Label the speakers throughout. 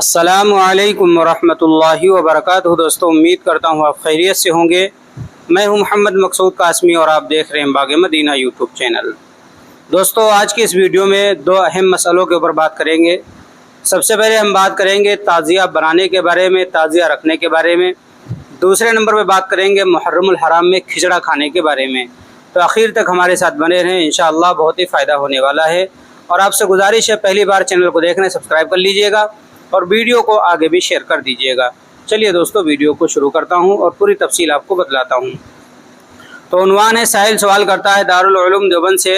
Speaker 1: अस्सलामु अलैकुम वरहमतुल्लाहि वबरकातुहू। दोस्तों, उम्मीद करता हूँ आप खैरियत से होंगे। मैं हूँ मोहम्मद मकसूद कासमी और आप देख रहे हैं बाग़ मदीना यूट्यूब चैनल। दोस्तों, आज की इस वीडियो में दो अहम मसलों के ऊपर बात करेंगे। सबसे पहले हम बात करेंगे ताज़िया बनाने के बारे में, ताज़िया रखने के बारे में। दूसरे नंबर पर बात करेंगे मुहर्रमुल हराम में खिचड़ा खाने के बारे में। तो आखिर तक हमारे साथ बने रहें, इंशाअल्लाह बहुत ही फ़ायदा होने वाला है। और आपसे गुजारिश है, पहली बार चैनल को देख रहे हैं सब्सक्राइब कर लीजिएगा और वीडियो को आगे भी शेयर कर दीजिएगा। चलिए दोस्तों, वीडियो को शुरू करता हूं और पूरी तफसील आपको बतलाता हूं। तो उन्वान है, साहिल सवाल करता है दारुल उलूम देवबंद से,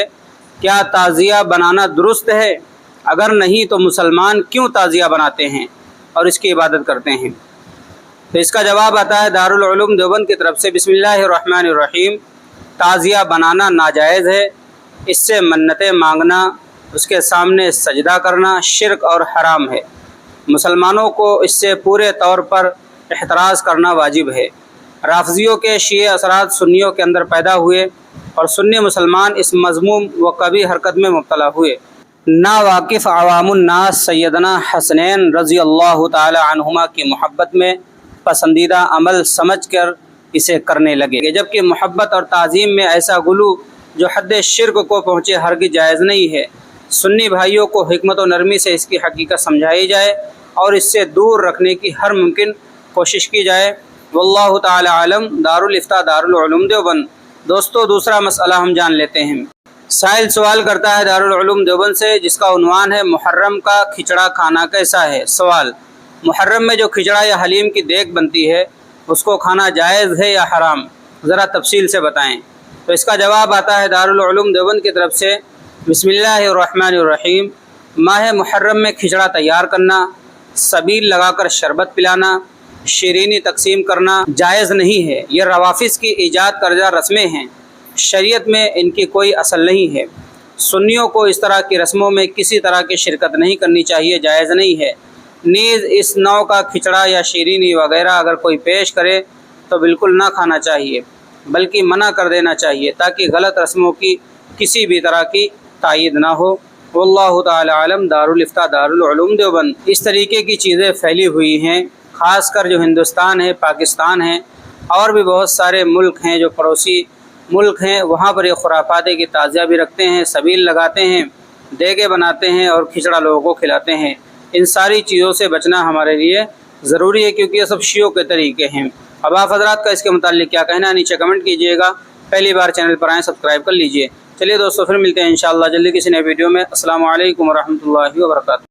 Speaker 1: क्या ताज़िया बनाना दुरुस्त है? अगर नहीं तो मुसलमान क्यों ताज़िया बनाते हैं और इसकी इबादत करते हैं? तो इसका जवाब आता है दारुल उलूम देवबंद की तरफ से, बिस्मिल्लाहिर्रहमानिर्रहीम। ताज़िया बनाना नाजायज़ है। इससे मन्नतें मांगना, उसके सामने सजदा करना शिर्क और हराम है। मुसलमानों को इससे पूरे तौर पर एहतराज़ करना वाजिब है। राफ़ज़ियों के शीए असरात सुन्नियों के अंदर पैदा हुए और सुन्नी मुसलमान इस मज़मूम व कभी हरकत में मुब्तला हुए। ना वाकिफ़ अवामुन्नास सैयदना हसनैन रज़ी अल्लाह ताला अन्हुमा की मोहब्बत में पसंदीदा अमल समझकर इसे करने लगे, जबकि मोहब्बत और ताज़ीम में ऐसा गुलू जो हद शिर्क को पहुँचे हरगिज़ जायज़ नहीं है। सुन्नी भाइयों को हिकमत और नरमी से इसकी हकीकत समझाई जाए और इससे दूर रखने की हर मुमकिन कोशिश की जाए। वल्लाहु ताला आलम। दारुल इफ्ता दारुल उलूम देवबंद। दोस्तों, दूसरा मसला हम जान लेते हैं। साहिल सवाल करता है दारुल उलूम देवबंद से, जिसका उन्वान है मुहर्रम का खिचड़ा खाना कैसा है। सवाल, मुहर्रम में जो खिचड़ा या हलीम की देग बनती है उसको खाना जायज़ है या हराम? ज़रा तफसील से बताएँ। तो इसका जवाब आता है दारुल उलूम देवबंद की तरफ से, बिस्मिल्लाहिर्रहमानिर्रहीम। माह मुहर्रम में खिचड़ा तैयार करना, सबील लगाकर शरबत पिलाना, शीरीनी तकसीम करना जायज़ नहीं है। ये रवाफ़िज़ की ईजाद करदा रस्में हैं। शरीयत में इनकी कोई असल नहीं है। सुन्नियों को इस तरह की रस्मों में किसी तरह की शिरकत नहीं करनी चाहिए, जायज़ नहीं है। नीज़ इस नौ का खिचड़ा या शीरीनी वगैरह अगर कोई पेश करे तो बिल्कुल ना खाना चाहिए, बल्कि मना कर देना चाहिए, ताकि गलत रस्मों की किसी भी तरह की तायीद ना हो। वल्लाहु ताला आलम। दारुल इफ्ता दारुल उलूम देवबंद। इस तरीके की चीज़ें फैली हुई हैं, ख़ासकर जो हिंदुस्तान है, पाकिस्तान है और भी बहुत सारे मुल्क हैं जो पड़ोसी मुल्क हैं, वहाँ पर ये खुराफाते की ताज़िया भी रखते हैं, सबील लगाते हैं, देगे बनाते हैं और खिचड़ा लोगों को खिलाते हैं। इन सारी चीज़ों से बचना हमारे लिए ज़रूरी है, क्योंकि ये सब शियों के तरीके हैं। अब आप हज़रात का इसके मुताल्लिक़ क्या कहना है, नीचे कमेंट कीजिएगा। पहली बार चैनल पर आएँ, सब्सक्राइब कर लीजिए। चलिए दोस्तों, फिर मिलते हैं इंशाअल्लाह जल्दी किसी नए वीडियो में। अस्सलामु अलैकुम वरहमतुल्लाहि वबरकातुहू।